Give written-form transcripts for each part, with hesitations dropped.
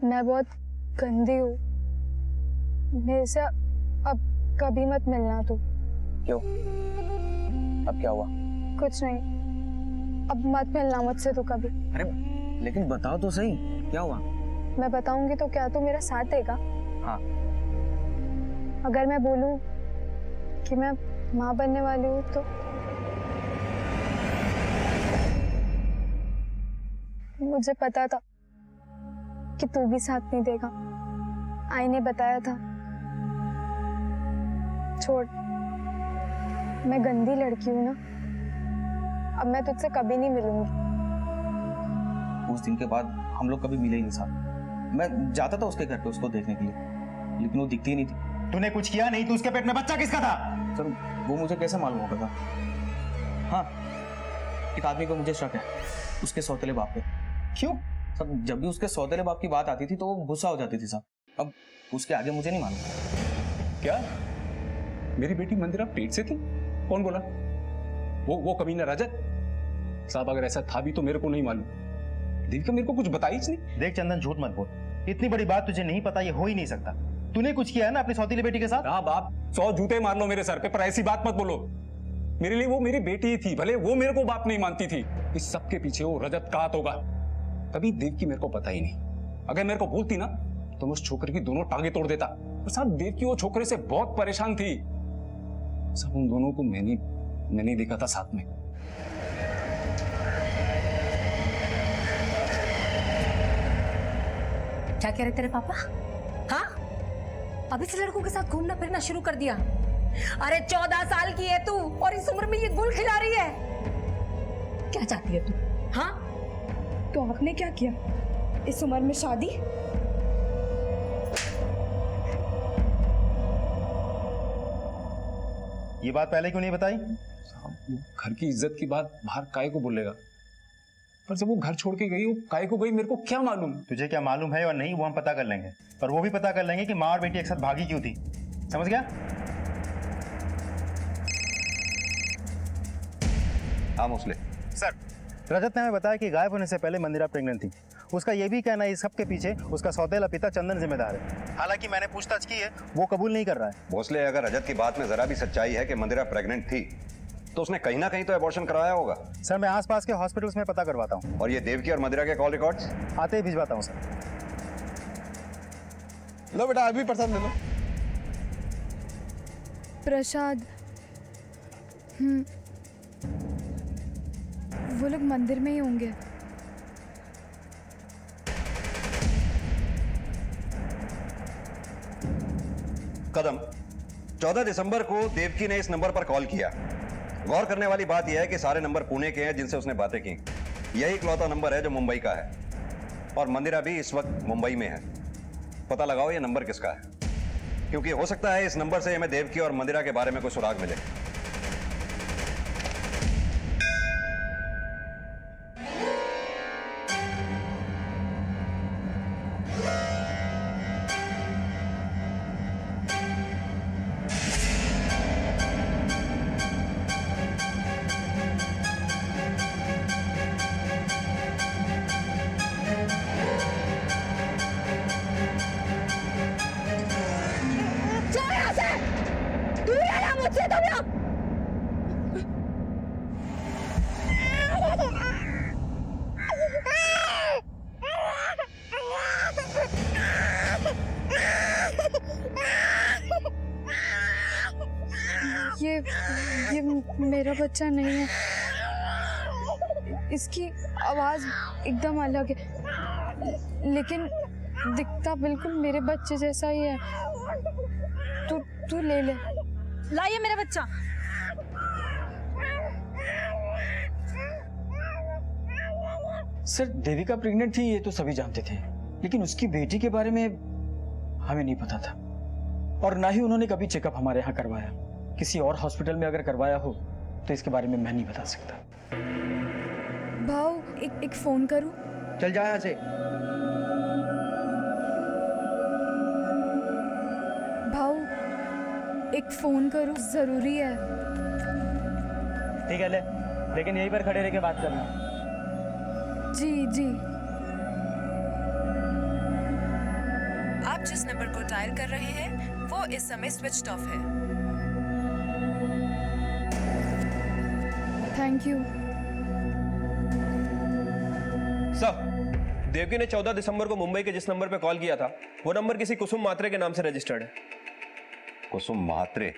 मैं बहुत गंदी हूँ, मेरे से अब कभी मत मिलना तू। क्यों? अब क्या हुआ? कुछ नहीं, अब मत मिलना मुझसे तू कभी। अरे लेकिन बताओ तो सही, क्या हुआ? मैं बताऊंगी तो क्या तू मेरा साथ देगा? हाँ। अगर मैं बोलूं कि मैं माँ बनने वाली हूँ तो? मुझे पता था कि तू भी साथ नहीं देगा, आई ने बताया था। छोड़, मैं गंदी लड़की हूँ ना, अब मैं तुझसे कभी नहीं मिलूंगी। उस दिन के बाद हम लोग कभी मिले ही नहीं साथ। मैं जाता था उसके घर पे उसको देखने के लिए, लेकिन वो दिखती ही नहीं थी। तूने कुछ किया नहीं तो उसके पेट में बच्चा किसका था? सर वो मुझे कैसे मालूम होगा था? हाँ, एक आदमी को मुझे शक है, उसके सौतेले बाप पे। क्यों? सर जब भी उसके सौतेले बाप की बात आती थी तो वो गुस्सा हो जाती थी साहब। अब उसके आगे मुझे नहीं मालूम। क्या मेरी बेटी मंदिरा पेट से थी? कौन बोला? वो कमीना रजत साहब? अगर ऐसा था भी तो मेरे को नहीं मालूम। देविका मेरे को कुछ बताई ही नहीं। देख चंदन, झूठ मत बोल, इतनी बड़ी बात तुझे नहीं पता, ये हो ही नहीं सकता। तूने कुछ किया है ना अपनी सौतीली बेटी के साथ? हाँ बाप, 100 जूते मार लो मेरे सर पे, पर ऐसी बात मत बोलो। मेरे लिए वो मेरी बेटी ही थी, भले वो मेरे को बाप नहीं मानती थी। इस सब के पीछे वो रजत का हाथ होगा। कभी देवकी मेरे को पता ही नहीं। अगर मेरे को बोलती ना तो मैं उस छोकरे की दोनों टांगे तोड़ देता। और साहब देवकी वो छोकरे से बहुत परेशान थी। सब उन दोनों को मैंने देखा था साथ में। क्या कह रहे तेरे पापा? हाँ, अभी से लड़कों के साथ घूमना फिरना शुरू कर दिया? अरे 14 साल की है तू और इस उम्र में ये गुल खिला रही है। क्या चाहती है तू? हाँ, तो आपने क्या किया? इस उम्र में शादी? ये बात पहले क्यों नहीं बताई? साहब घर की इज्जत की बात बाहर काहे को बोलेगा? पर जब वो घर छोड़ के गई, वो काहे को गई मेरे को क्या मालूम? तुझे क्या मालूम है और नहीं वो हम पता कर लेंगे, पर वो भी पता कर लेंगे कि माँ और बेटी एक साथ भागी क्यों थी। समझ गया? हाँ मोस्ले। सर, रजत ने हमें बताया कि गायब होने से पहले मंदिरा प्रेग्नेंट थी। उसका ये भी कहना है इस सब के पीछे उसका सौतेला पिता चंदन जिम्मेदार है। हालांकि मैंने पूछताछ की है, वो कबूल नहीं कर रहा है। भोसले, अगर रजत की बात में जरा भी सच्चाई है कि मंदिरा प्रेग्नेंट थी तो उसने कहीं ना कहीं तो एबॉर्शन कराया होगा। सर, मैं आसपास के हॉस्पिटल्स में पता करवाता हूँ। और ये देवकी और मंदिरा के कॉल रिकॉर्ड्स आते ही भिजवाता हूँ सर। लो बेटा, अभी प्रसाद ले लो। प्रसाद? वो लोग मंदिर में ही होंगे। कदम 14 दिसंबर को देवकी ने इस नंबर पर कॉल किया। गौर करने वाली बात यह है कि सारे नंबर पुणे के हैं जिनसे उसने बातें की। यही इकलौता नंबर है जो मुंबई का है, और मंदिरा भी इस वक्त मुंबई में है। पता लगाओ ये नंबर किसका है, क्योंकि हो सकता है इस नंबर से हमें देवकी और मंदिरा के बारे में कोई सुराग मिले। ये मेरा बच्चा नहीं है, इसकी आवाज एकदम अलग है, लेकिन दिखता बिल्कुल मेरे बच्चे जैसा ही है। तू ले ले। लाइए मेरा बच्चा। सर देविका प्रेग्नेंट थी ये तो सभी जानते थे, लेकिन उसकी बेटी के बारे में हमें नहीं पता था, और ना ही उन्होंने कभी चेकअप हमारे यहाँ करवाया। किसी और हॉस्पिटल में अगर करवाया हो तो इसके बारे में मैं नहीं बता सकता। भाऊ, एक फोन करूं? चल जा यहाँ से। भाऊ, एक फोन करूं, जरूरी है। ठीक है ले, लेकिन यहीं पर खड़े रह के बात करना। जी जी। आप जिस नंबर को डायल कर रहे हैं वो इस समय स्विच्ड ऑफ है। Thank you. सर, देवकी ने 14 दिसंबर को मुंबई के जिस नंबर पे कॉल किया था वो नंबर किसी कुसुम मात्रे के नाम से रजिस्टर्ड है। कुसुम महात्रे?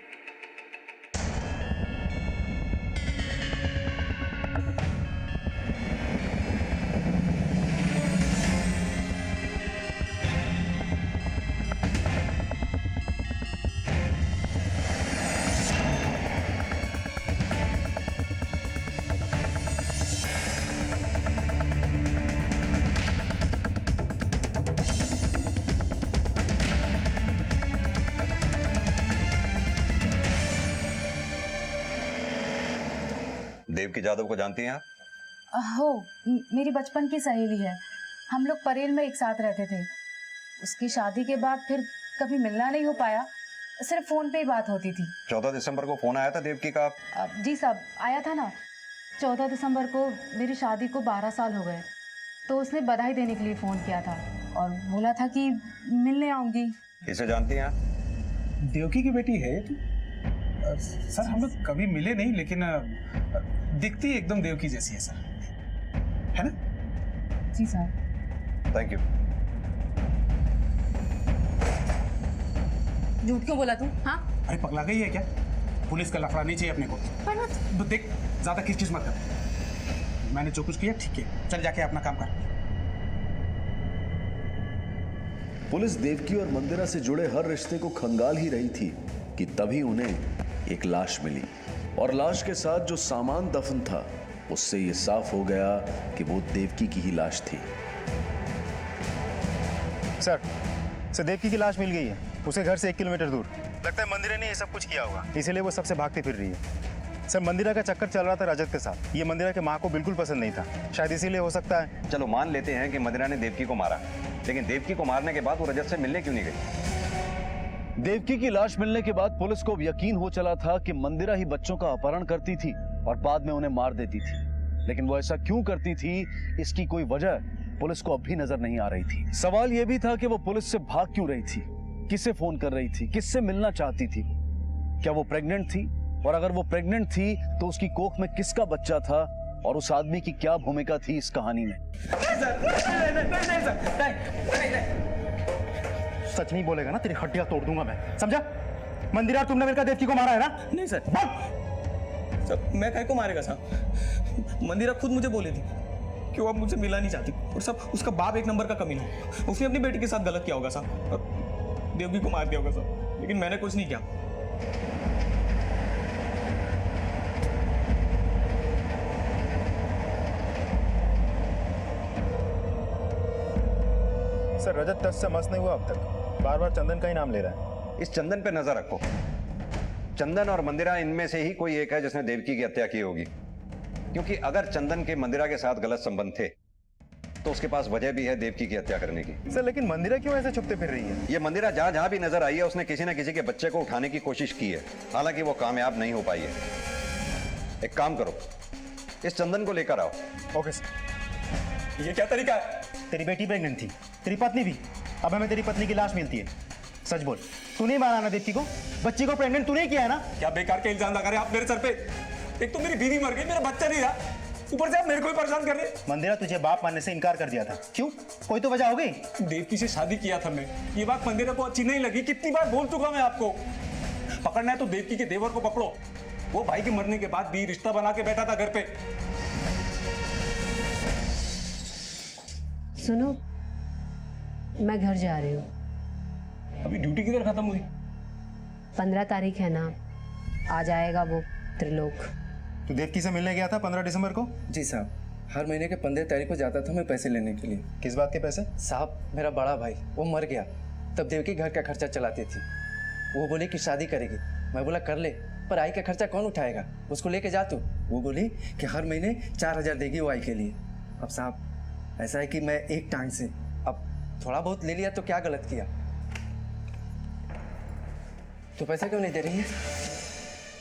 देवकी जादव को जानती हैं आप? हो, मेरी बचपन की सहेली है। हम लोग परेल में एक साथ रहते थे। उसकी शादी के बाद फिर कभी मिलना नहीं हो पाया, सिर्फ फोन पे ही बात होती थी। 14 दिसंबर को फोन आया था देवकी का? जी साहब, आया था ना। 14 दिसंबर को मेरी शादी को 12 साल हो गए, तो उसने बधाई देने के लिए फ़ोन किया था और बोला था कि मिलने आऊँगी। इसे जानती हैं आप? देवकी की बेटी है तू? सर हम लोग कभी मिले नहीं, लेकिन दिखती एकदम देवकी जैसी है सर, है ना? जी साहब। Thank you. झूठ क्यों बोला तू? हाँ, अरे पगला गई है क्या? पुलिस का लफड़ा नहीं चाहिए अपने को। तो देख, ज्यादा किस चीज मत कर। मैंने जो कुछ किया ठीक है, चल जाके अपना काम कर। पुलिस देवकी और मंदिरा से जुड़े हर रिश्ते को खंगाल ही रही थी कि तभी उन्हें एक लाश मिली, और लाश के साथ जो सामान दफन था उससे ये साफ हो गया कि वो देवकी की ही लाश थी। सर देवकी की लाश मिल गई है, उसे घर से 1 किलोमीटर दूर। लगता है मंदिरा ने ये सब कुछ किया होगा, इसीलिए वो सबसे भागती फिर रही है। सर मंदिरा का चक्कर चल रहा था रजत के साथ। ये मंदिरा के माँ को बिल्कुल पसंद नहीं था, शायद इसीलिए हो सकता है। चलो मान लेते हैं कि मंदिरा ने देवकी को मारा, लेकिन देवकी को मारने के बाद वो रजत से मिलने क्यों नहीं गई? देवकी की लाश मिलने के बाद पुलिस को यकीन हो चला था कि मंदिरा ही बच्चों का अपहरण करती थी और बाद में उन्हें मार देती थी, लेकिन वो ऐसा क्यों करती थी इसकी कोई वजह पुलिस को अब भी नजर नहीं आ रही थी। सवाल यह भी था कि वो पुलिस से भाग क्यों रही थी, किसे फोन कर रही थी, किससे मिलना चाहती थी, क्या वो प्रेग्नेंट थी, और अगर वो प्रेग्नेंट थी तो उसकी कोख में किसका बच्चा था और उस आदमी की क्या भूमिका थी इस कहानी में। सच नहीं बोलेगा ना तेरी हड्डियां तोड़ दूंगा मैं, समझा? मंदिरा, तुमने मेरे का देवकी को मारा है ना? नहीं सर। सर मैं काहे को मारेगा साहब? मंदिरा खुद मुझे बोली थी कि वो अब मुझसे मिला नहीं चाहती, और सब उसका बाप एक नंबर का कमीना है। उसने अपनी बेटी के साथ गलत किया होगा साहब, और देवकी को मार दिया होगा साहब, लेकिन मैंने कुछ नहीं किया। सर रजत 10 से मस्त नहीं हुआ अब तक, बार बार चंदन का ही नाम ले रहा है। इस चंदन पे नजर रखो। चंदन और मंदिरा इनमें से ही कोई एक है जिसने देवकी की हत्या की होगी, क्योंकि अगर चंदन के मंदिरा के साथ गलत संबंध थे तो उसके पास वजह भी है देवकी की हत्या करने की। सर लेकिन मंदिरा क्यों ऐसे छुपते फिर रही है? ये मंदिरा जहां जहां भी नजर आई है उसने किसी न किसी के बच्चे को उठाने की कोशिश की है, हालांकि वो कामयाब नहीं हो पाई है। एक काम करो, इस चंदन को लेकर आओ। Okay sir. ये क्या तरीका है? तेरी बेटी प्रेग्नेंट थी, तेरी पत्नी भी, अब हमें तेरी पत्नी की लाश मिलती है। सच बोल, तूने मारा ना देवकी को? बच्ची को प्रेग्नेंट तूने किया है ना? क्या बेकार के इल्जाम लगा रहे आप मेरे सर पे? एक तो मेरी बीवी मर गई, मेरा बच्चा नहीं रहा, ऊपर से आप मेरे को ही परेशान कर रहे हैं। मंदिरा तुझे बाप मानने से इनकार कर दिया था, क्यों? कोई तो वजह हो गई? देवकी से शादी किया था मैं, ये बात मंदिरा को अच्छी नहीं लगी। कितनी बार बोल चुका मैं आपको। पकड़ना है तो देवकी के देवर को पकड़ो, वो भाई के मरने के बाद भी रिश्ता बना के बैठा था घर पे। सुनो, मैं घर जा रही हूँ। अभी ड्यूटी किधर खत्म हुई? 15 तारीख है ना, आ जाएगा वो त्रिलोक। तू देवकी से मिलने गया था 15 दिसंबर को? जी साहब, हर महीने के 15 तारीख को जाता था मैं पैसे लेने के लिए। किस बात के पैसे? साहब मेरा बड़ा भाई वो मर गया, तब देवकी घर का खर्चा चलाती थी। वो बोली कि शादी करेगी, मैं बोला कर ले, पर आई का खर्चा कौन उठाएगा, उसको लेके जा तू। वो बोली कि हर महीने 4000 देगी वो आई के लिए। अब साहब ऐसा है कि मैं एक टांग से, अब थोड़ा बहुत ले लिया तो क्या गलत किया? तो पैसा क्यों नहीं दे रही है?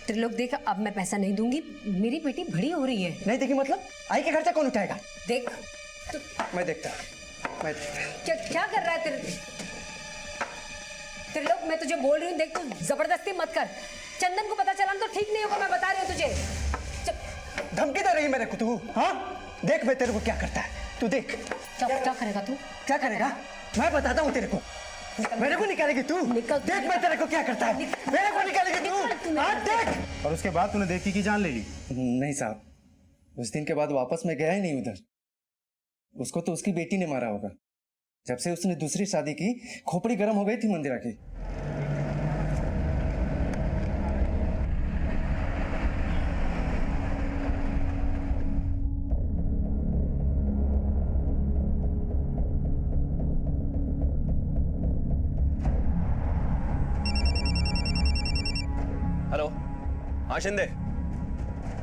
त्रिलोक देख, अब मैं पैसा नहीं दूंगी, मेरी बेटी बड़ी हो रही है। नहीं देखी मतलब? आई का खर्चा कौन उठाएगा? देख मैं देखता। क्या क्या कर रहा है तेरे? त्रिलोक, मैं तुझे बोल रही हूँ, देख तू जबरदस्ती मत कर। चंदन को पता चला तो ठीक नहीं होगा, मैं बता रही हूँ तुझे। धमकी दे रही है मेरे को तू? हाँ, देख मैं तेरे को क्या करता है, तू देख। क्या करेगा तू? क्या करेगा? मैं बताता हूँ तेरे को। मेरे को निकालेगी तू? निकल। देख मैं तेरे को क्या करता है, मेरे को निकालेगी तू? हाँ देख। और उसके बाद तूने देवकी की जान ले ली? नहीं साहब, उस दिन के बाद वापस मैं गया ही नहीं उधर। उसको तो उसकी बेटी ने मारा होगा। जब से उसने दूसरी शादी की, खोपड़ी गर्म हो गई थी मंदिरा की। हेलो, हाँ शिंदे,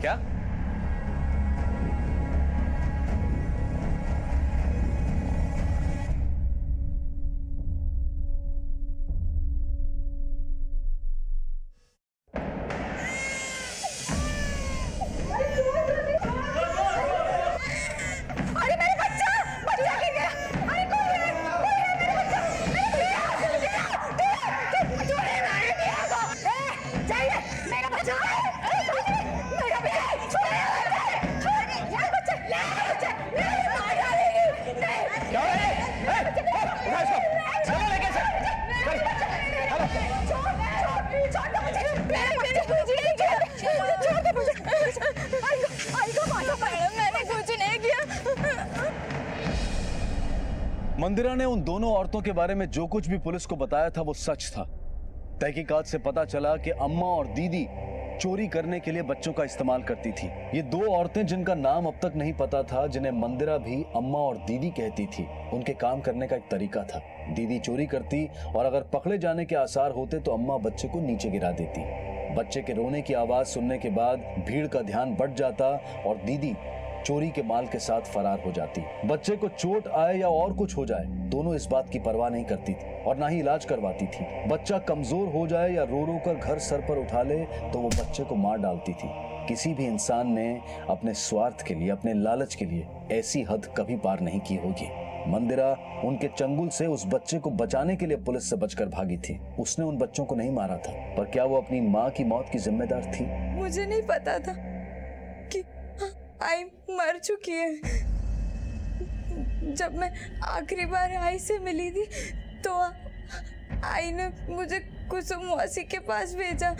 क्या? अरे मेरे बच्चा ले गया। अरे कोई है मेरे बच्चा, चाहिए मेरा बच्चा, मेरा बेटा, यार बच्चा, मार डालेगी। क्या है? उठा इसको, चलो लेके चल। छोड़ दो मुझे, मैंने कुछ नहीं किया। मंदिरा ने उन दोनों औरतों के बारे में जो कुछ भी पुलिस को बताया था वो सच था। तहकीकात से पता चला कि अम्मा और दीदी चोरी करने के लिए बच्चों का इस्तेमाल करती थी। ये दो औरतें जिनका नाम अब तक नहीं पता था, जिन्हें मंदिरा भी अम्मा और दीदी कहती थी, उनके काम करने का एक तरीका था। दीदी चोरी करती और अगर पकड़े जाने के आसार होते तो अम्मा बच्चे को नीचे गिरा देती। बच्चे के रोने की आवाज सुनने के बाद भीड़ का ध्यान बढ़ जाता और दीदी चोरी के माल के साथ फरार हो जाती। बच्चे को चोट आए या और कुछ हो जाए, दोनों इस बात की परवाह नहीं करती थी और ना ही इलाज करवाती थी। बच्चा कमजोर हो जाए या रो रो कर घर सर पर उठा ले तो वो बच्चे को मार डालती थी। किसी भी इंसान ने अपने स्वार्थ के लिए, अपने लालच के लिए ऐसी हद कभी पार नहीं की होगी। मंदिरा उनके चंगुल से उस बच्चे को बचाने के लिए पुलिस से बचकर भागी थी। उसने उन बच्चों को नहीं मारा था, पर क्या वो अपनी माँ की मौत की जिम्मेदार थी? मुझे नहीं पता था कि आई मर चुकी है। जब मैं आखिरी बार आई से मिली थी तो आई ने मुझे कुसुम मौसी के पास भेजा।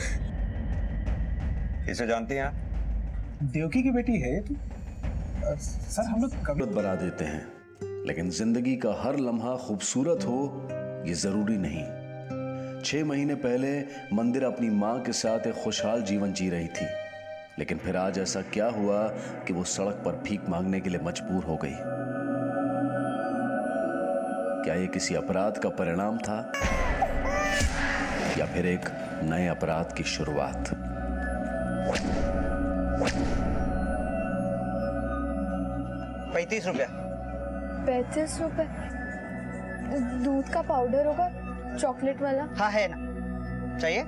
इसे जानती हैं? देवकी की बेटी है तू? सर हम लोग कभी बना देते हैं, लेकिन जिंदगी का हर लम्हा खूबसूरत हो ये जरूरी नहीं। 6 महीने पहले मंदिर अपनी माँ के साथ एक खुशहाल जीवन जी रही थी, लेकिन फिर आज ऐसा क्या हुआ कि वो सड़क पर भीख मांगने के लिए मजबूर हो गई? क्या ये किसी अपराध का परिणाम था या फिर एक नए अपराध की शुरुआत? 35 रुपया। 35 रुपए? दूध का पाउडर होगा, चॉकलेट वाला? हाँ है ना, चाहिए?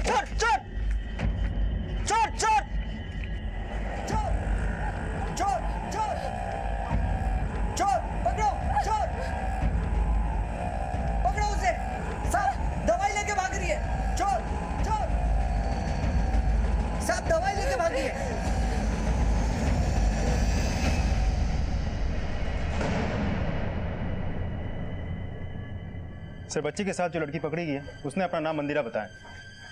चोर चोर चोर चोर चोर चोर चोर चोर पकड़ो, चोर पकड़ो उसे। साहब दवाई लेके भाग रही है। चोर चोर साहब दवाई लेके भाग रही है। सर, बच्चे के साथ जो लड़की पकड़ी गई है उसने अपना नाम मंदिरा बताया,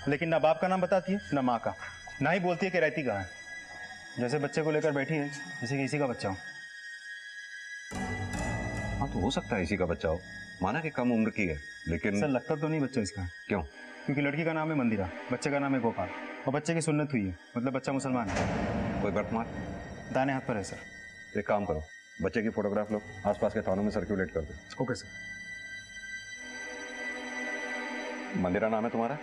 लेकिन ना बाप का नाम बताती है ना माँ का, ना ही बोलती है कि रहती कहाँ है। जैसे बच्चे को लेकर बैठी है जैसे कि इसी का बच्चा हो। हाँ तो हो सकता है इसी का बच्चा हो, माना कि कम उम्र की है, लेकिन सर लगता तो नहीं बच्चा इसका। क्यों? क्योंकि लड़की का नाम है मंदिरा, बच्चे का नाम है गोपाल, और बच्चे की सुन्नत हुई है, मतलब बच्चा मुसलमान है। कोई बर्तमान दाहिने हाथ पर है सर। एक काम करो, बच्चे की फोटोग्राफ लो, आसपास के थानों में सर्कुलेट कर दो। Okay sir. मंदिरा नाम है तुम्हारा?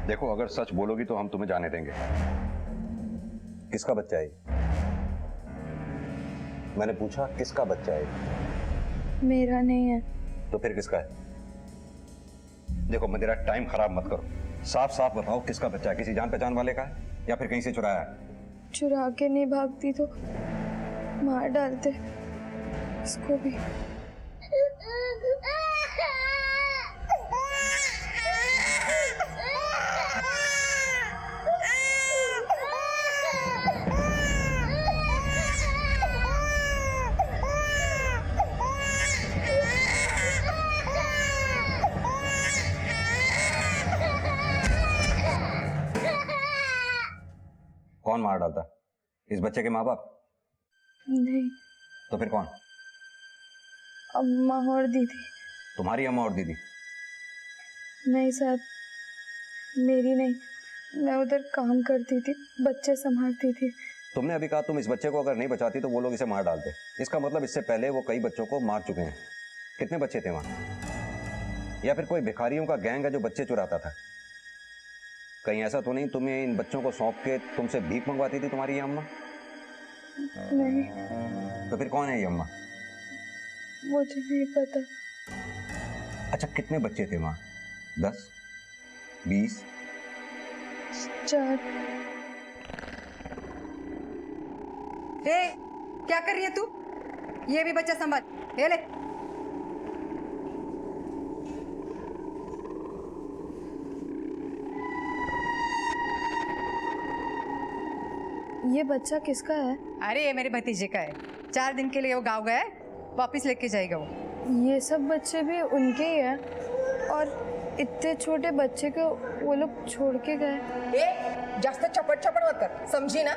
देखो अगर सच बोलोगी तो हम तुम्हें जाने देंगे। किसका बच्चा है? मैंने पूछा किसका बच्चा है? मेरा नहीं है। तो फिर किसका है? देखो मंदिरा, टाइम खराब मत करो, साफ साफ बताओ किसका बच्चा है? किसी जान पहचान वाले का है या फिर कहीं से चुराया है? चुरा के नहीं भागती तो मार डालते इसको भी। कौन मार डालता? इस बच्चे के माँ बाप? नहीं, तो फिर कौन? अम्मा और दीदी। तुम्हारी अम्मा और दीदी? नहीं साहब, मेरी नहीं, मैं उधर काम करती थी, बच्चे संभालती थी। तुमने अभी कहा तुम इस बच्चे को अगर नहीं बचाती तो वो लोग इसे मार डालते। इसका मतलब इससे पहले वो कई बच्चों को मार चुके हैं। कितने बच्चे थे वहां? या फिर कोई भिखारियों का गैंग है जो बच्चे चुराता था? कहीं ऐसा तो नहीं तुम्हें इन बच्चों को सौंप के तुमसे भीख मंगवाती थी तुम्हारी ये अम्मा? नहीं। तो फिर कौन है ये अम्मा? मुझे नहीं पता। अच्छा, कितने बच्चे थे वहां? 10, 20? 4। क्या कर रही है तू? ये भी बच्चा संभाल, ये ले। ये बच्चा किसका है? अरे ये मेरे भतीजे का है। 4 दिन के लिए वो गाँव गया है, वापिस लेके जाएगा वो। ये सब बच्चे भी उनके ही हैं और इतने छोटे बच्चे को वो लोग छोड़ के गए। जास्त चपट चपट मत कर, समझी ना?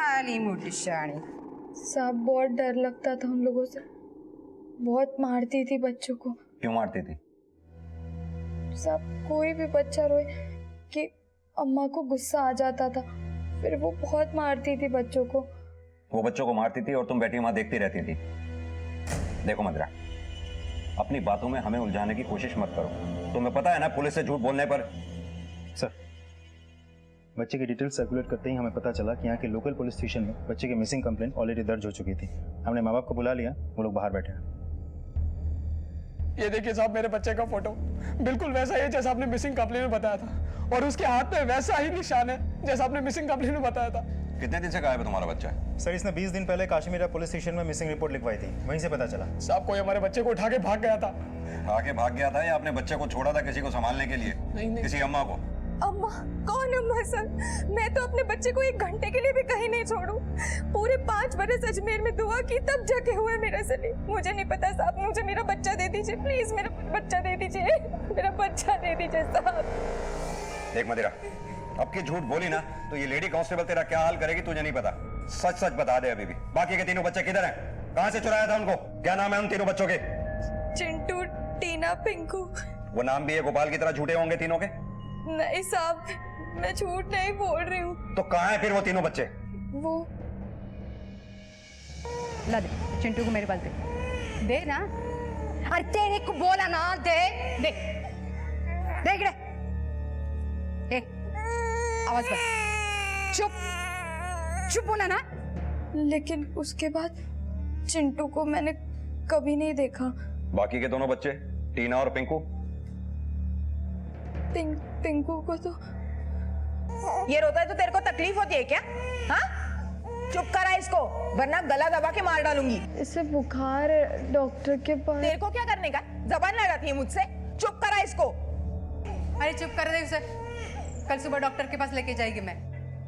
आली मोटी शानी। साहब बहुत डर लगता था उन लोगों से, बहुत मारती थी बच्चों को। क्यों मारती थी? साहब कोई भी बच्चा रोए कि अम्मा को गुस्सा आ जाता था, फिर वो बहुत मारती थी बच्चों को। वो बच्चों को मारती थी और तुम बैठी वहां देखती रहती थी। देखो मंदिरा, अपनी बातों में हमें उलझाने की कोशिश मत करो। तुम्हें पता है ना पुलिस से झूठ बोलने पर। सर, बच्चे की डिटेल सर्कुलेट करते ही हमें पता चला कि यहाँ के लोकल पुलिस स्टेशन में बच्चे की मिसिंग कंप्लेंट ऑलरेडी दर्ज हो चुकी थी। हमने माँ बाप को बुला लिया, वो लोग बाहर बैठे हैं। ये देखिए साहब, मेरे बच्चे का फोटो बिल्कुल वैसा ही है जैसा आपने मिसिंग कंप्लेंट में बताया था, और उसके हाथ पे वैसा ही निशान है जैसा आपने मिसिंग कंप्लेंट में बताया था। कितने दिन से गायब है तुम्हारा बच्चा? सर, इसने 20 दिन पहले काश्मीरा पुलिस स्टेशन में मिसिंग रिपोर्ट लिखवाई थी, वहीं से पता चला। साहब कोई हमारे बच्चे को उठा के भाग गया था। आके भाग गया था या अपने बच्चे को छोड़ा था किसी को संभालने के लिए? नहीं। किसी अम्मा को? अम्मा? कौन अम्मा सर? मैं तो अपने बच्चे को 1 घंटे के लिए भी कहीं नहीं छोड़ू। पूरे 5 बरस अजमेर में दुआ की तब जाके हुए मेरा सली। मुझे नहीं पता साहब, मुझे मेरा बच्चा दे दीजिए प्लीज, मेरा बच्चा दे दीजिए, मेरा बच्चा दे दीजिए साहब। देख मदिरा, अब की झूठ बोली ना तो ये लेडी कांस्टेबल तेरा क्या हाल करेगी तुझे नहीं पता। सच सच बता दे अभी भी, बाकी के तीनों बच्चे किधर हैं? कहां से चुराया था उनको? क्या नाम है उन तीनों बच्चों के? चिंटू, टीना, पिंकू। वो नाम भी है गोपाल की तरह झूठे होंगे तीनों के? नहीं साहब, मैं झूठ नहीं बोल रही हूँ। तो कहां है फिर वो तीनों बच्चे? वो ला दे चिंटू को मेरे पास दे ना। अरे तेरे को बोला ना, दे दे देख रे। आवाज कर, चुप बोला ना। लेकिन उसके बाद चिंटू को मैंने कभी नहीं देखा। बाकी के दोनों बच्चे, टीना और पिंकू? पिंकू को तो ये रोता है तो तेरे को तकलीफ होती है क्या? हाँ, चुप करा इसको वरना गला दबा के मार डालूंगी। इसे बुखार है, डॉक्टर के पास। तेरे को क्या करने का? जबान लड़ाती है मुझसे? चुप करा इसको। अरे चुप कर दे उसे, कल सुबह डॉक्टर के पास लेके जाएगी मैं।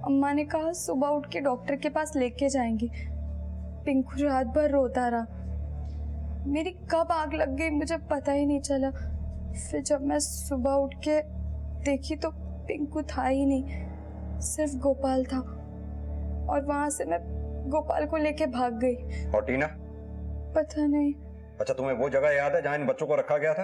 अम्मा ने कहा सुबह उठ के डॉक्टर के पास लेके जाएंगी। पिंकू रात भर रोता रहा, मेरी कब आग लग गई मुझे पता ही नहीं चला। फिर जब मैं सुबह उठ के देखी तो पिंकू था ही नहीं, सिर्फ गोपाल था, और वहां से मैं गोपाल को लेके भाग गई। और टीना? पता नहीं। अच्छा, तुम्हें वो जगह याद है जहां इन बच्चों को रखा गया था?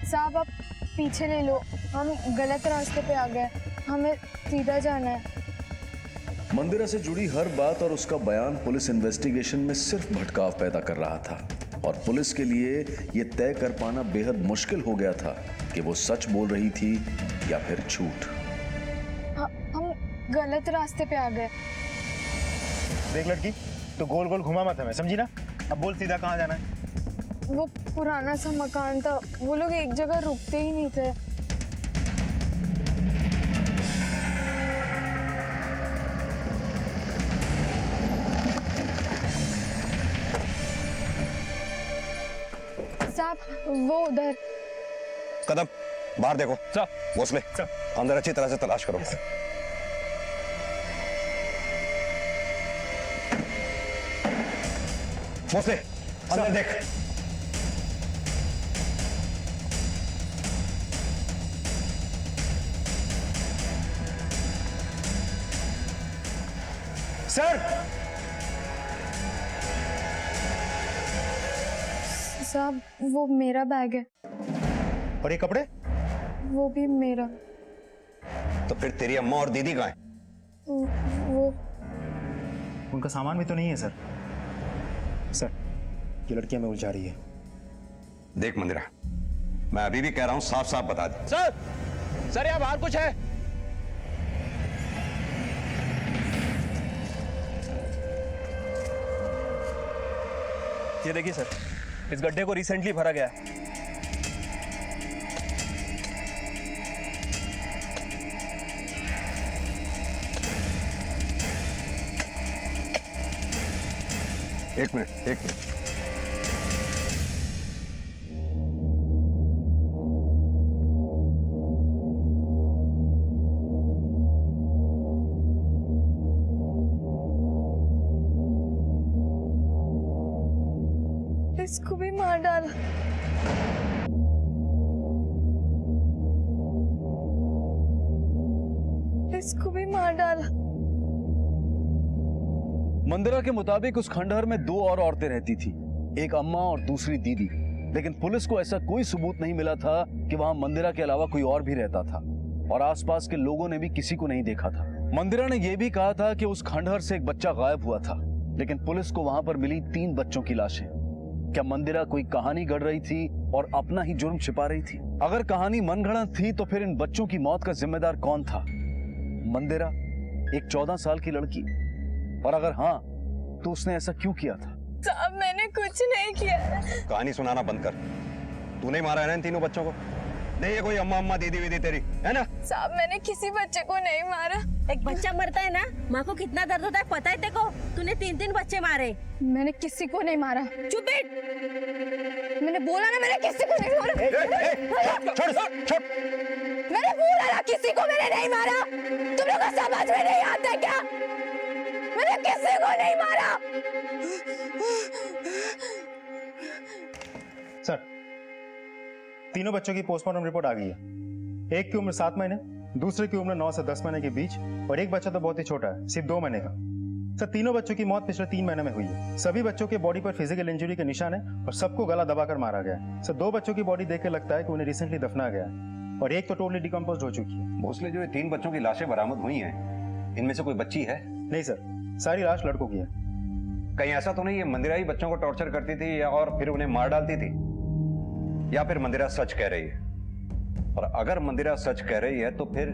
साहब आप पीछे ले लो, हम गलत रास्ते पे आ गए, हमें सीधा जाना है। मंदिरा से जुड़ी हर बात और उसका बयान पुलिस इन्वेस्टिगेशन में सिर्फ भटकाव पैदा कर रहा था, और पुलिस के लिए यह तय कर पाना बेहद मुश्किल हो गया था कि वो सच बोल रही थी या फिर झूठ। हम गलत रास्ते पे आ गए। देख लड़की, तो गोल गोल घुमा मत हमें, समझी ना? अब बोल सीधा कहाँ जाना है? वो पुराना सा मकान था, वो लोग एक जगह रुकते ही नहीं थे। साहब वो उधर। कदम बाहर देखो। भोसले अंदर अच्छी तरह से तलाश करो। भोसले अंदर देख। सर साहब वो मेरा बैग है। और ये कपड़े? वो भी मेरा। तो फिर तेरी अम्मा और दीदी कहाँ हैं? वो उनका सामान भी तो नहीं है सर। सर ये लड़की हमें उलझा रही है। देख मंदिरा, मैं अभी भी कह रहा हूं, साफ साफ बता दे। सर यहाँ बाहर कुछ है। ये देखिए सर, इस गड्ढे को रिसेंटली भरा गया है। एक मिनट। इसको भी मार डाला। इसको भी मार डाला। मंदिरा के मुताबिक उस खंडहर में 2 और औरतें रहती थी, एक अम्मा और दूसरी दीदी। लेकिन पुलिस को ऐसा कोई सबूत नहीं मिला था कि वहां मंदिरा के अलावा कोई और भी रहता था, और आसपास के लोगों ने भी किसी को नहीं देखा था। मंदिरा ने यह भी कहा था कि उस खंडहर से एक बच्चा गायब हुआ था, लेकिन पुलिस को वहां पर मिली 3 बच्चों की लाशें। क्या मंदिरा कोई कहानी गढ़ रही थी और अपना ही जुर्म छिपा रही थी? अगर कहानी मनगढ़ंत थी तो फिर इन बच्चों की मौत का जिम्मेदार कौन था? मंदिरा, एक 14 साल की लड़की? और अगर हाँ, तो उसने ऐसा क्यों किया था? साहब मैंने कुछ नहीं किया। कहानी सुनाना बंद कर। तूने मारा है ना इन तीनों बच्चों को? नहीं है कोई अम्मा दीदी वीदी तेरी, है ना? साहब मैंने किसी बच्चे को नहीं मारा। एक बच्चा मरता है ना, माँ को कितना दर्द होता है पता है तेको? तूने 3 बच्चे मारे। मैंने किसी को नहीं मारा। चुप बैठ। मैंने बोला ना मैंने किसी को नहीं मारा। छोड़। मैंने बोला ना किसी को मैंने नहीं मारा। तुम लोग को समझ में नहीं आता क्या? मैंने किसी को नहीं मारा। सर तीनों बच्चों की पोस्टमार्टम रिपोर्ट आ गई है। एक की उम्र 7 महीने, दूसरे की उम्र 9 से 10 महीने के बीच, और एक बच्चा तो बहुत ही छोटा है, सिर्फ 2 महीने का। सर तीनों बच्चों की मौत पिछले 3 महीने में हुई है। सभी बच्चों के बॉडी पर फिजिकल इंजरी के निशान है और सबको गला दबाकर मारा गया है। सर 2 बच्चों की बॉडी देख के लगता है कि उन्हें रिसेंटली दफनाया गया है, और एक तो टोटली डिकम्पोज हो चुकी है। भोसले, जो ये 3 बच्चों की लाशें बरामद हुई हैं, इनमें से कोई बच्ची है? नहीं सर, सारी लाश लड़कों की है। कहीं ऐसा तो नहीं ये मंदिरा ही बच्चों को टॉर्चर करती थी या और फिर उन्हें मार डालती थी? या फिर मंदिरा सच कह रही है? और अगर मंदिरा सच कह रही है तो फिर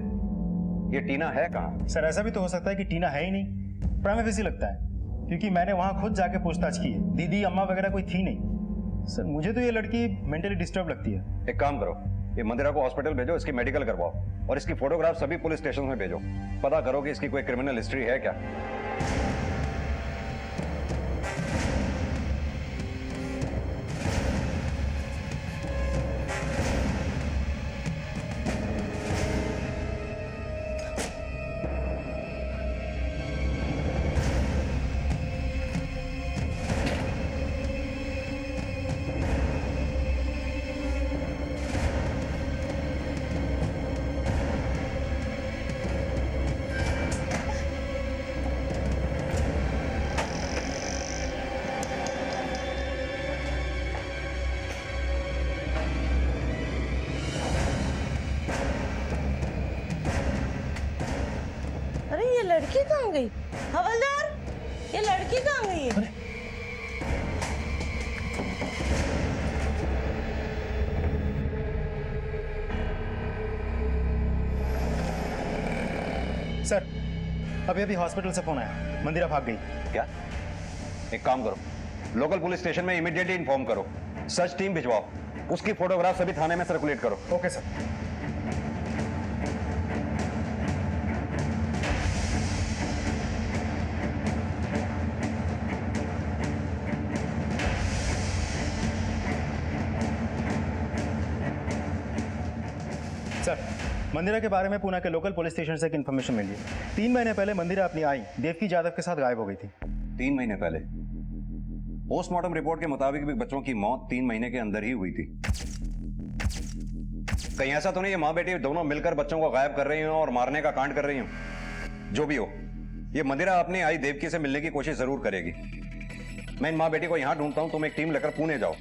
ये टीना है कहाँ? सर ऐसा भी तो हो सकता है कि टीना है ही नहीं। प्राइमा फेसी लगता है, क्योंकि मैंने वहां खुद जाके पूछताछ की है। दीदी अम्मा वगैरह कोई थी नहीं। सर मुझे तो ये लड़की मेंटली डिस्टर्ब लगती है। एक काम करो, ये मंदिरा को हॉस्पिटल भेजो, इसकी मेडिकल करवाओ, और इसकी फोटोग्राफ सभी पुलिस स्टेशन में भेजो। पता करो कि इसकी कोई क्रिमिनल हिस्ट्री है क्या। लड़की कहाँ गई? हवलदार, ये लड़की कहाँ गई है? सर अभी हॉस्पिटल से फोन आया, मंदिरा भाग गई। क्या? एक काम करो, लोकल पुलिस स्टेशन में इमीडिएटली इन्फॉर्म करो। सर्च टीम भिजवाओ, उसकी फोटोग्राफ सभी थाने में सर्कुलेट करो। Okay sir. सर, मंदिरा के बारे में पुणे के लोकल पुलिस स्टेशन से एक इन्फॉर्मेशन मिली है। 3 महीने पहले मंदिरा अपनी आई देवकी यादव के साथ गायब हो गई थी। 3 महीने पहले? पोस्टमार्टम रिपोर्ट के मुताबिक भी बच्चों की मौत 3 महीने के अंदर ही हुई थी। कहीं ऐसा तो नहीं है माँ बेटी दोनों मिलकर बच्चों को गायब कर रही हो और मारने का कांड कर रही हो? जो भी हो, ये मंदिरा अपनी आई देवकी से मिलने की कोशिश जरूर करेगी। मैं इन माँ बेटी को यहाँ ढूंढता हूँ, तुम एक टीम लेकर पुणे जाओ,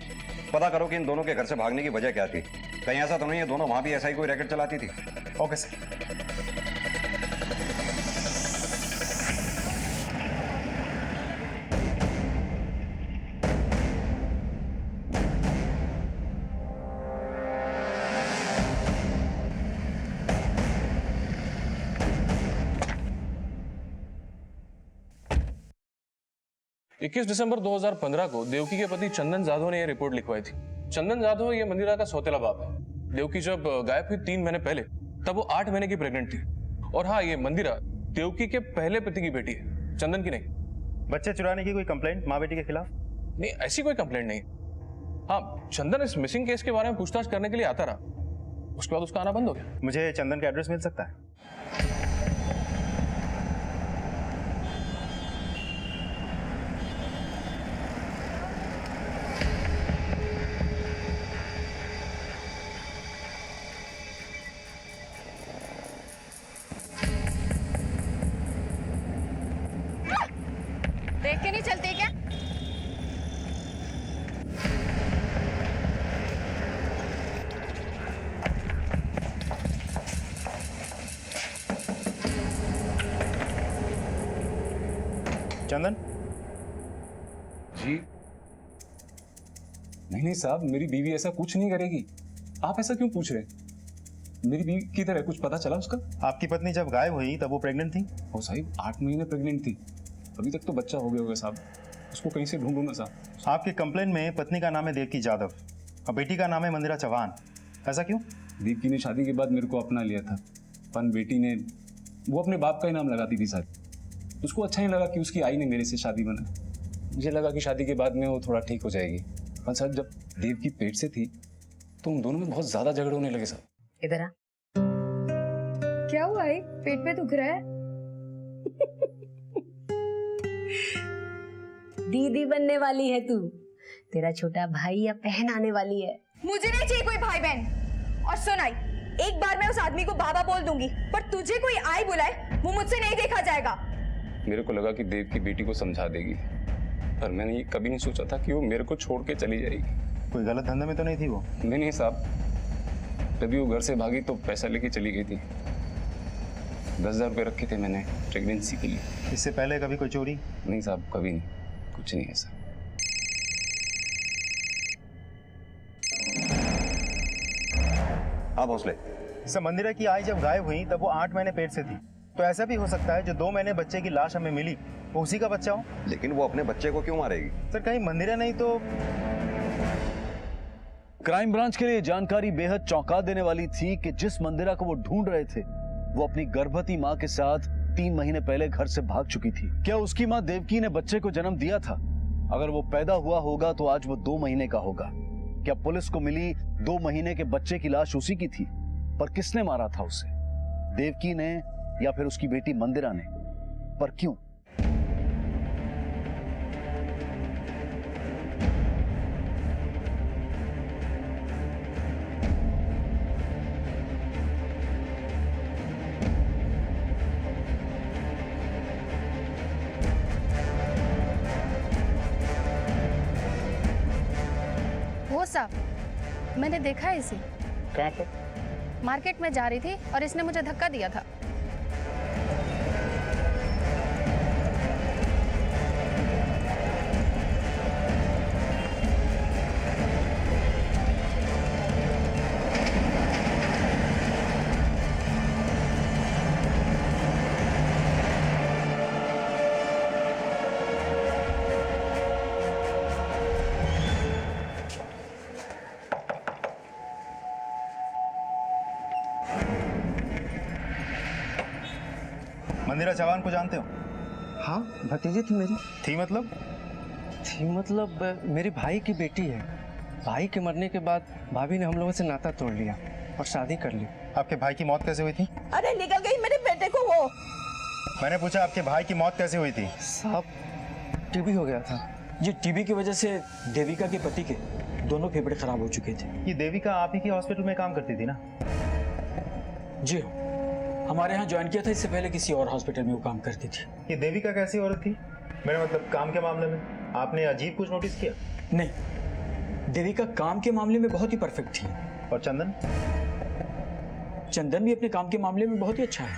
पता करो कि इन दोनों के घर से भागने की वजह क्या थी। कहीं ऐसा तो नहीं है दोनों वहां भी ऐसा ही कोई रैकेट चलाती थी? Okay sir. इक्कीस दिसंबर 2015 को देवकी के पति चंदन जाधव ने यह रिपोर्ट लिखवाई थी। चंदन जाधव ये मंदिरा का सौतेला बाप है। देवकी जब गायब हुई 3 महीने पहले, तब वो 8 महीने की प्रेग्नेंट थी। और हाँ, ये मंदिरा देवकी के पहले पति की बेटी है, चंदन की नहीं। बच्चे चुराने की कोई कंप्लेंट माँ बेटी के खिलाफ? नहीं, ऐसी कोई कंप्लेंट नहीं। हाँ, चंदन इस मिसिंग केस के बारे में पूछताछ करने के लिए आता रहा, उसके बाद उसका आना बंद हो गया। मुझे चंदन का एड्रेस मिल सकता है? देख के नहीं चलती क्या? चंदन जी नहीं साहब, मेरी बीवी ऐसा कुछ नहीं करेगी। आप ऐसा क्यों पूछ रहे हैं? मेरी बीवी किधर है, कुछ पता चला उसका? आपकी पत्नी जब गायब हुई तब वो प्रेग्नेंट थी? ओ साहिब, 8 महीने प्रेग्नेंट थी। अभी तक तो बच्चा हो गया होगा साहब, उसको कहीं से ढूंढूं ना साहब। आपके कंप्लेन में पत्नी का नाम है देवकी यादव और बेटी का नाम है मंदिरा चौहान, ऐसा क्यों? देवकी ने शादी के बाद मेरे को अपना लिया था, पर बेटी ने वो अपने बाप का ही नाम लगाती थी साहब। उसको अच्छा नहीं लगा कि उसकी आई ने मेरे से शादी बना। मुझे लगा कि शादी के बाद में वो थोड़ा ठीक हो जाएगी, पर साहब जब देवकी पेट से थी तो उन दोनों में बहुत ज्यादा झगड़े होने लगे साहब। इधर आ। क्या हुआ है? पेट में दुख रहा है? दीदी बनने वाली है तू, तेरा छोटा भाई या बहन आने वाली है। मुझे नहीं चाहिए कोई भाई बहन। और सुन आई, एक बार मैं उस आदमी को बाबा बोल दूंगी, पर तुझे कोई आई बुलाए वो मुझसे नहीं देखा जाएगा। मेरे को लगा कि देव की बेटी को समझा देगी, पर मैंने ये कभी नहीं सोचा था कि वो मेरे को छोड़ के चली जाएगी। कोई गलत धंधे में तो नहीं थी वो? नहीं साहब, तभी वो घर से भागी तो पैसा लेके चली गई थी। 10,000 रुपये रखे थे मैंने प्रेगनेंसी के लिए। इससे पहले कभी कोई चोरी? नहीं साहब, कभी नहीं, कुछ नहीं ऐसा। हाँ भोसले। सर, मंदिरा की आई जब गायब हुई तब वो 8 महीने पेट से थी, तो ऐसा भी हो सकता है जो 2 महीने बच्चे की लाश हमें मिली वो उसी का बच्चा हो। लेकिन वो अपने बच्चे को क्यों मारेगी? सर, कहीं मंदिरा नहीं तो? क्राइम ब्रांच के लिए जानकारी बेहद चौंका देने वाली थी कि जिस मंदिरा को वो ढूंढ रहे थे वो अपनी गर्भवती मां के साथ 3 महीने पहले घर से भाग चुकी थी। क्या उसकी मां देवकी ने बच्चे को जन्म दिया था? अगर वो पैदा हुआ होगा तो आज वो 2 महीने का होगा। क्या पुलिस को मिली 2 महीने के बच्चे की लाश उसी की थी? पर किसने मारा था उसे? देवकी ने या फिर उसकी बेटी मंदिरा ने? पर क्यों? वो साहब, मैंने देखा है इसे। कहाँ पर? मार्केट में जा रही थी और इसने मुझे धक्का दिया था। मंदिरा चौहान को जानते हो? हाँ, भतीजी थी मेरी। थी मतलब? थी मतलब मेरे भाई की बेटी है। भाई के मरने के बाद भाभी ने हम लोगों से नाता तोड़ लिया और शादी कर ली। आपके भाई की मौत कैसे हुई थी? अरे निकल गई मेरे बेटे को वो। मैंने पूछा आपके भाई की मौत कैसे हुई थी? साहब, टीबी हो गया था। ये टीबी की वजह से देविका के पति के दोनों फेफड़े खराब हो चुके थे। ये देविका आप ही की हॉस्पिटल में काम करती थी ना? जी हाँ, हमारे यहाँ ज्वाइन किया था, इससे पहले किसी और हॉस्पिटल में वो काम करती थी। ये देविका कैसी औरत थी? मेरा मतलब काम के मामले में आपने अजीब कुछ नोटिस किया? नहीं, देविका काम के मामले में बहुत ही परफेक्ट थी। और चंदन? चंदन भी अपने काम के मामले में बहुत ही अच्छा है,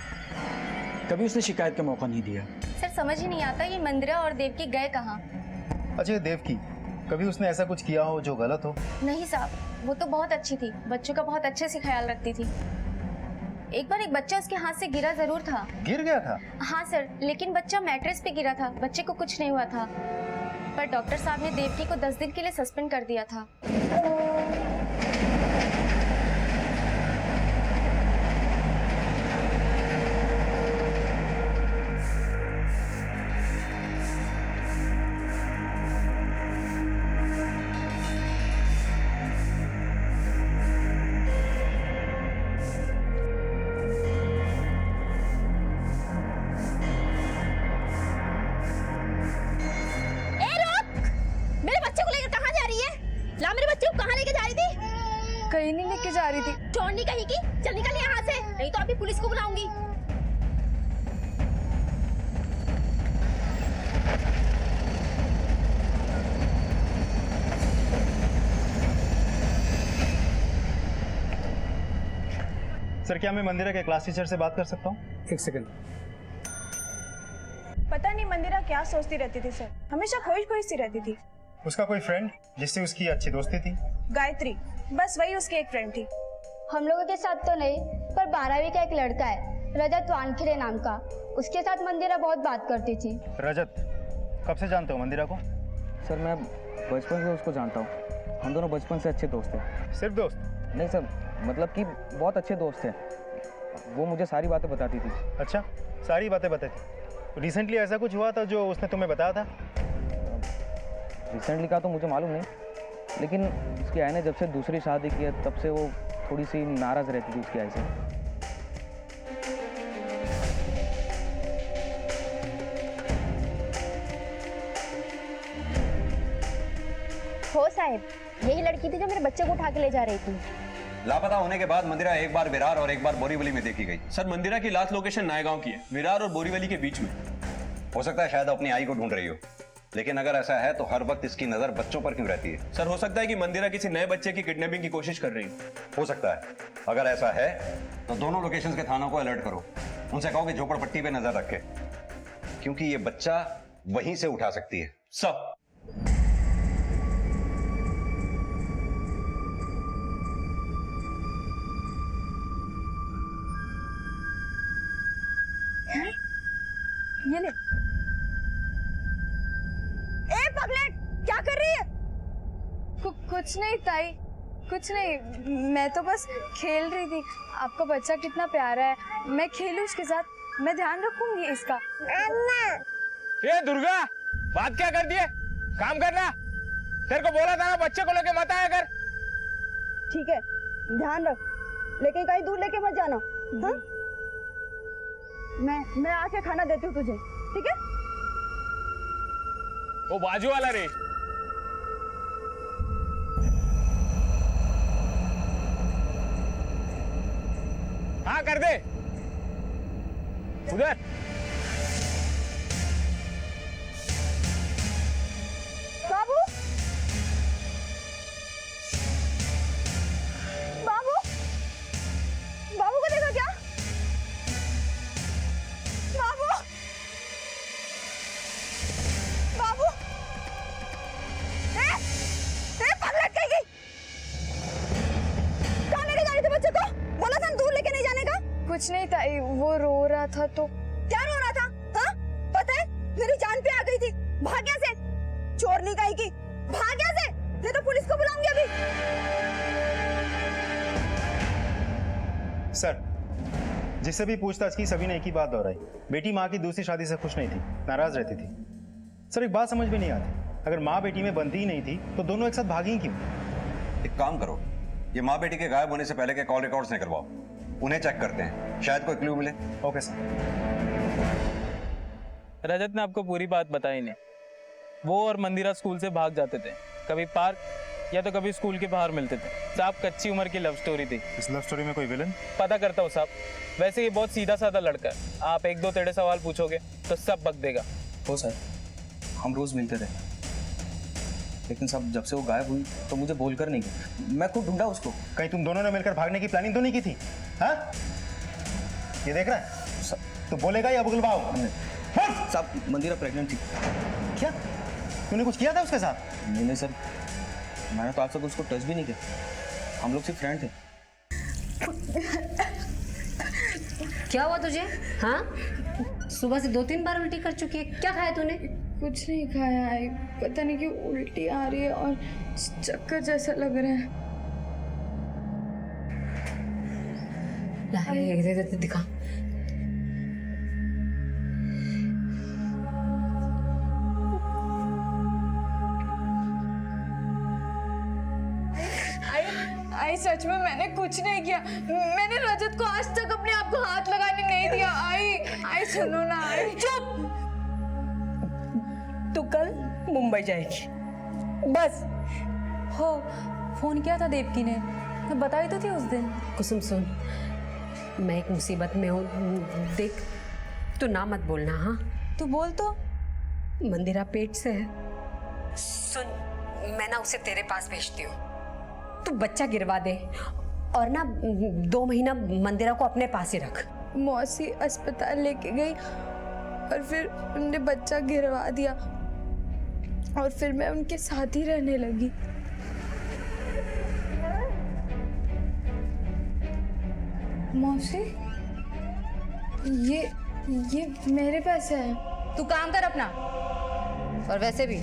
कभी उसने शिकायत का मौका नहीं दिया। सर समझ ही नहीं आता ये मंदिरा और देवकी गए कहाँ? अच्छा, ये देवकी कभी उसने ऐसा कुछ किया हो जो गलत हो? नहीं साहब, वो तो बहुत अच्छी थी, बच्चों का बहुत अच्छे से ख्याल रखती थी। एक बार एक बच्चा उसके हाथ से गिरा जरूर था। गिर गया था? हाँ सर, लेकिन बच्चा मैट्रेस पे गिरा था, बच्चे को कुछ नहीं हुआ था। पर डॉक्टर साहब ने देवकी को 10 दिन के लिए सस्पेंड कर दिया था। कहीं नहीं लेके जा रही थी। छोड़नी कहीं की, चल निकल यहाँ से, नहीं तो अभी पुलिस को बुलाऊंगी। सर, क्या मैं मंदिरा के क्लास टीचर से बात कर सकता हूँ? एक सेकंड। पता नहीं मंदिरा क्या सोचती रहती थी सर, हमेशा खोई खोई सी रहती थी। उसका कोई फ्रेंड जिससे उसकी अच्छी दोस्ती थी? गायत्री, बस वही उसकी एक फ्रेंड थी। हम लोगों के साथ तो नहीं, पर 12वीं का एक लड़का है रजत वानखेड़े नाम का, उसके साथ मंदिरा बहुत बात करती थी। रजत, कब से जानते हो मंदिरा को? सर मैं बचपन से उसको जानता हूँ, हम दोनों बचपन से अच्छे दोस्त हैं। सिर्फ दोस्त? नहीं सर, मतलब कि बहुत अच्छे दोस्त हैं। वो मुझे सारी बातें बताती थी। अच्छा, सारी बातें बताती। रिसेंटली ऐसा कुछ हुआ था जो उसने तुम्हें बताया था? रिसेंटली का तो मुझे मालूम नहीं, लेकिन उसकी आई ने जब से दूसरी शादी की है तब से वो थोड़ी सी नाराज रहती थी उसकी आई से। हो साहब, यही लड़की थी जो मेरे बच्चे को उठा के ले जा रही थी। लापता होने के बाद मंदिरा एक बार विरार और एक बार बोरीवली में देखी गई। सर मंदिरा की लास्ट लोकेशन नायगांव की है, विरार और बोरीवली के बीच में। हो सकता है शायद अपनी आई को ढूंढ रही हो, लेकिन अगर ऐसा है तो हर वक्त इसकी नजर बच्चों पर क्यों रहती है? सर हो सकता है कि मंदिरा किसी नए बच्चे की किडनैपिंग की कोशिश कर रही है। हो सकता है। अगर ऐसा है तो दोनों लोकेशंस के थानों को अलर्ट करो, उनसे कहो कि झोपड़पट्टी पे नजर रखे, क्योंकि ये बच्चा वहीं से उठा सकती है। सब ये ले। ए पगलेट, क्या कर रही है? कुछ नहीं ताई, कुछ नहीं, मैं तो बस खेल रही थी। आपका बच्चा कितना प्यारा है, मैं खेलूं उसके साथ, मैं ध्यान रखूंगी इसका। ये दुर्गा, बात क्या कर दिए? काम करना। तेरे को बोला था ना बच्चे को लेके मत आया कर। ठीक है, ध्यान रख, लेकिन कहीं दूर लेके मत जाना। हाँ? मैं आके खाना देती हूँ तुझे, ठीक है? वो बाजू वाला रे। हाँ कर दे उधर। बाबू, बाबू, बाबू को देखा क्या? बाबू, बाबू, पगलेट कहीं कहाँ लेके जा रही थी बच्चे को? बोला था दूर लेके नहीं जाने का। कुछ नहीं ताई, वो रो रहा था तो। क्या रो रहा था? हाँ? पता है मेरी जान पे आ गई थी। भाग यहाँ से, चोरनी कहीं की, भाग यहाँ से, नहीं तो पुलिस को बुलाऊंगी अभी। सर, जिससे भी पूछताछ की सभी ने एक ही बात दोहराई, बेटी माँ की दूसरी शादी से खुश नहीं थी, नाराज रहती थी। सर एक बात समझ में नहीं आती, अगर माँ बेटी में बनती ही नहीं थी तो दोनों एक साथ भागी क्यों? एक काम करो, ये माँ बेटी के गायब होने से पहले के कॉल रिकॉर्ड्स निकलवाओ, उन्हें चेक करते हैं, शायद कोई क्लू मिले। Okay sir. रजत ने आपको पूरी बात बताई नहीं। वो और मंदिरा स्कूल से भाग जाते थे, कभी पार्क या तो कभी स्कूल के बाहर मिलते थे। साहब कच्ची उम्र की लव स्टोरी थी। इस लव स्टोरी में कोई विलन? पता करता हूँ साहब, वैसे ये बहुत सीधा साधा लड़का है। आप एक दो टेढ़े सवाल पूछोगे तो सब बक देगा। हो सर, हम रोज मिलते थे, लेकिन सब जब से वो गायब हुई तो मुझे बोलकर नहीं गई। मैं खुद ढूंढा उसको। कहीं तुम दोनों ने मिलकर भागने की प्लानिंग तो नहीं की थी? हाँ, ये देख रहा है तू बोलेगा या बुगलवाओ? साहब मंदिरा प्रेग्नेंट थी। क्या तूने कुछ किया था उसके साथ? नहीं सर, मैंने तो आज तक उसको टच भी नहीं किया, हम लोग सिर्फ फ्रेंड थे। क्या हुआ तुझे? हाँ, सुबह से 2-3 बार उल्टी कर चुकी है। क्या खाया तूने? कुछ नहीं खाया है, पता नहीं क्यों उल्टी आ रही है और चक्कर जैसा लग रहा है। दे दिखा। आई सच में मैंने कुछ नहीं किया। मैंने रजत को आज तक अपने आप को हाथ लगाने नहीं दिया। आई सुनो ना। आई चुप। तू कल मुंबई जाएगी बस। हो फोन किया था देवकी ने, मैं बताई तो थी उस दिन। कुसुम सुन, मैं एक मुसीबत में हूँ, देख तू ना मत बोलना। हाँ तू बोल तो। मंदिरा पेट से है। सुन, मैं ना उसे तेरे पास भेजती हूँ, तू बच्चा गिरवा दे और ना 2 महीना मंदिरा को अपने पास ही रख। मौसी अस्पताल लेके गई और फिर उन्होंने बच्चा गिरवा दिया और फिर मैं उनके साथ ही रहने लगी। मौसी, ये मेरे पैसे हैं। तू काम कर अपना, और वैसे भी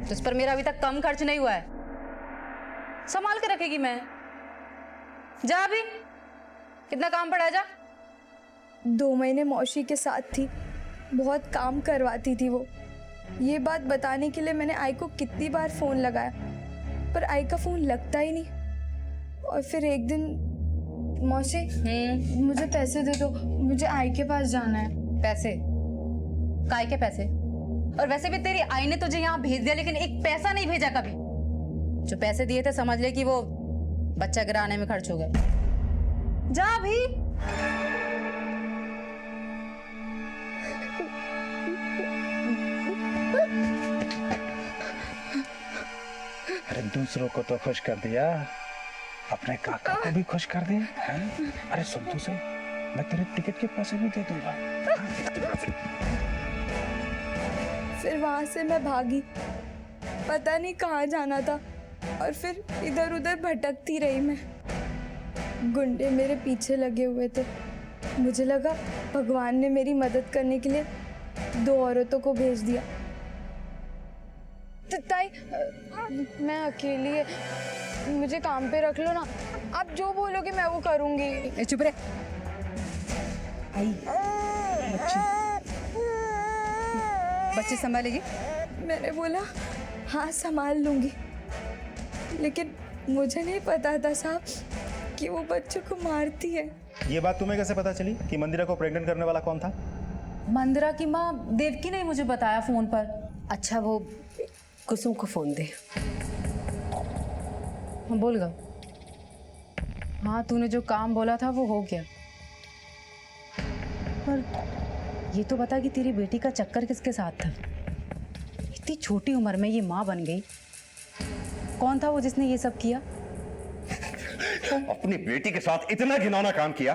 तुझ पर मेरा अभी तक कम खर्च नहीं हुआ है, संभाल के रखेगी मैं। जा अभी, कितना काम पड़ा है, जा। 2 महीने मौसी के साथ थी, बहुत काम करवाती थी वो। ये बात बताने के लिए मैंने आई को कितनी बार फोन लगाया, पर आई का फोन लगता ही नहीं। और फिर एक दिन, मौसी मुझे पैसे दे दो, मुझे आई के पास जाना है। पैसे? काय के पैसे? और वैसे भी तेरी आई ने तुझे यहाँ भेज दिया, लेकिन एक पैसा नहीं भेजा कभी। जो पैसे दिए थे समझ ले कि वो बच्चा गिराने में खर्च हो गए। जा अभी। अरे दूसरों को तो खुश कर दिया, अपने काका को भी खुश कर दिया है? अरे सुन तो सही, मैं तेरे टिकट के पैसे भी दे दूंगा। फिर वहां से मैं भागी, पता नहीं कहाँ जाना था, और फिर इधर उधर भटकती रही मैं। गुंडे मेरे पीछे लगे हुए थे। मुझे लगा भगवान ने मेरी मदद करने के लिए 2 औरतों को भेज दिया। ताई, मैं अकेली है, मुझे काम पे रख लो ना। आप जो बोलोगे मैं वो करूंगी। चुप रहे। आई बच्चे संभालेगी? मैंने बोला हाँ संभाल लूंगी, लेकिन मुझे नहीं पता था साहब कि वो बच्चों को मारती है। ये बात तुम्हें कैसे पता चली कि मंदिरा को प्रेग्नेंट करने वाला कौन था? मंदिरा की माँ देवकी ने मुझे बताया फोन पर। अच्छा, वो कुसुम को फोन दे। हाँ बोल गा। हाँ तूने जो काम बोला था वो हो गया, पर ये तो बता कि तेरी बेटी का चक्कर किसके साथ था? इतनी छोटी उम्र में ये माँ बन गई। कौन था वो जिसने ये सब किया? अपनी बेटी के साथ इतना घिनौना काम किया,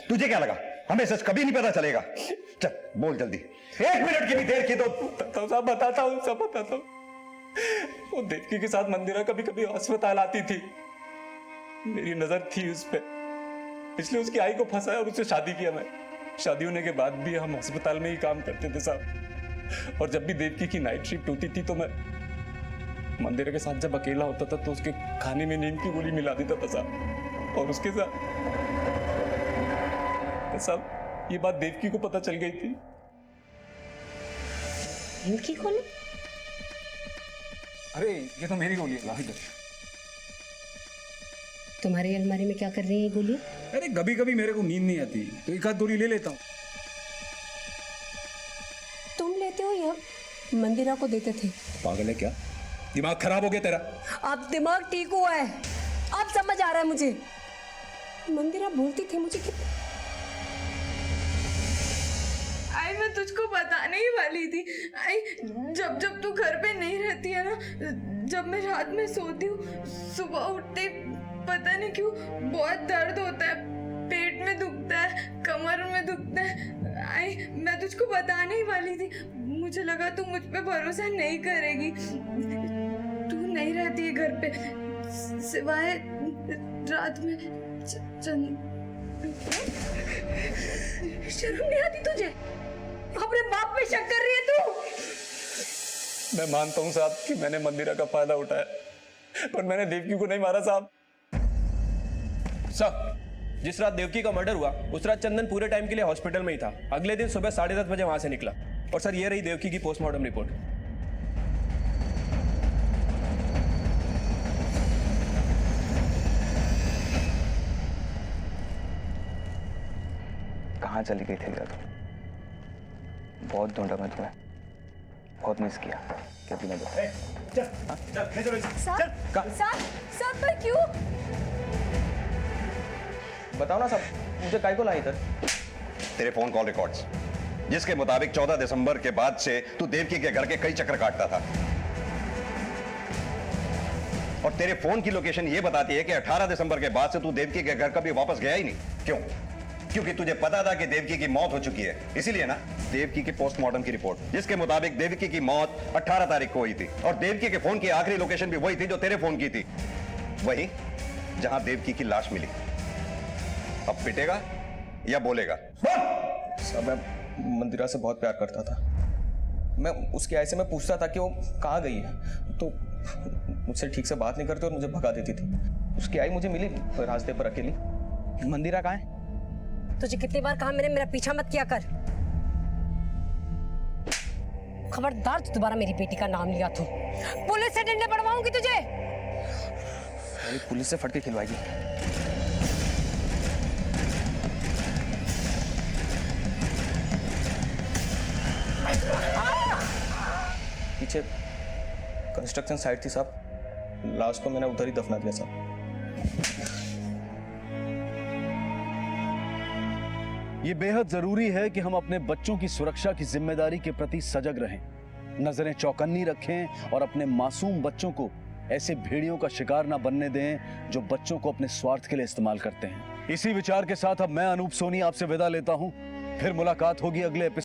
तुझे क्या लगा हमें सच कभी नहीं पता चलेगा? चल बोल जल्दी, 1 मिनट की भी देर की तो सब बताता हूँ, सब बताता हूँ। वो देवकी के साथ मंदिरा कभी कभी अस्पताल आती थी, मेरी नजर थी उस पे, इसलिए उसकी आई को फंसाया और उससे शादी किया। मैं शादी होने के बाद भी हम अस्पताल में ही काम करते थे साहब। और जब भी देवकी की नाइट शिफ्ट होती थी तो मैं मंदिरा के साथ जब अकेला होता था तो उसके खाने में नींद की गोली मिला देता था साहब। और उसके साथ साहब ये बात देवकी को पता चल गई थी। इनकी गोली? अरे ये तो मेरी गोली है। तुम्हारी अलमारी में क्या कर रही है ये गोली? अरे कभी कभी मेरे को नींद नहीं आती तो एक आध गोली ले लेता हूँ। तुम लेते हो या मंदिरा को देते थे? पागल है क्या? दिमाग खराब हो गया तेरा? अब दिमाग ठीक हुआ है, अब समझ आ रहा है मुझे। मंदिरा बोलती थी मुझे कि आई मैं तुझको बताने ही वाली थी। आई जब जब तू घर पे नहीं रहती है ना, जब मैं रात में सोती हूँ, सुबह उठते पता नहीं क्यों बहुत दर्द होता है, पेट में दुखता है, कमर में दुखता है। आई मैं तुझको बताने ही वाली थी, मुझे लगा तू मुझ पे भरोसा नहीं करेगी। तू नहीं रहती है घर पे सिवाय रात में शर्म नहीं आती तुझे? अपने बाप पे शक कर रही है तू? मैं मानता हूँ साहब कि मैंने मंदिरा का फायदा उठाया, पर मैंने देवकी को नहीं मारा साहब। सर जिस रात देवकी का मर्डर हुआ उस रात चंदन पूरे टाइम के लिए हॉस्पिटल में ही था। अगले दिन सुबह 10:30 बजे वहां से निकला। और सर ये रही देवकी की पोस्टमार्टम रिपोर्ट। कहाँ चली गई थी तुम? बहुत ढूंढा मैं तुम्हें, बहुत मिस किया। क्या बिना सब मैं क्यों? बताओ ना सब, मुझे काय को लाई इधर? तेरे फोन कॉल रिकॉर्ड्स जिसके मुताबिक 14 दिसंबर के बाद से तू देवकी के घर के कई चक्कर काटता था, और तेरे फोन की लोकेशन यह बताती है कि 18 दिसंबर के बाद से तू देवकी के घर कभी वापस गया ही नहीं। क्यों? क्योंकि तुझे पता था कि देवकी की मौत हो चुकी है, इसीलिए ना। देवकी के पोस्टमार्टम की रिपोर्ट जिसके मुताबिक देवकी की मौत 18 तारीख को हुई थी, और देवकी के फोन की आखिरी लोकेशन भी वही थी जो तेरे फोन की थी, वही जहां देवकी की लाश मिली। अब पिटेगा या बोलेगा? सब मैं मंदिरा से बहुत प्यार करता था। मैं उसके ऐसे में पूछता था कि वो कहाँ गई है, तो मुझसे ठीक से बात नहीं करती और मुझे भगा देती थी। उसकी आई मुझे मिली रास्ते पर अकेली। मंदिरा कहाँ है? तुझे कितनी बार कहा मैंने, मेरा पीछा मत किया कर। खबरदार तू दोबारा मेरी बेटी का नाम लिया तो पुलिस से डंडे पड़वाऊंगी तुझे। पुलिस से फटके खिलवाएगी। पीछे कंस्ट्रक्शन साइट थी साहब, लाश को मैंने उधर ही दफना दिया साहब। ये बेहद जरूरी है कि हम अपने बच्चों की सुरक्षा की जिम्मेदारी के प्रति सजग रहें, नजरें चौकन्नी रखें और अपने मासूम बच्चों को ऐसे भेड़ियों का शिकार ना बनने दें जो बच्चों को अपने स्वार्थ के लिए इस्तेमाल करते हैं। इसी विचार के साथ अब मैं अनूप सोनी आपसे विदा लेता हूं। फिर मुलाकात होगी अगले एपिसोड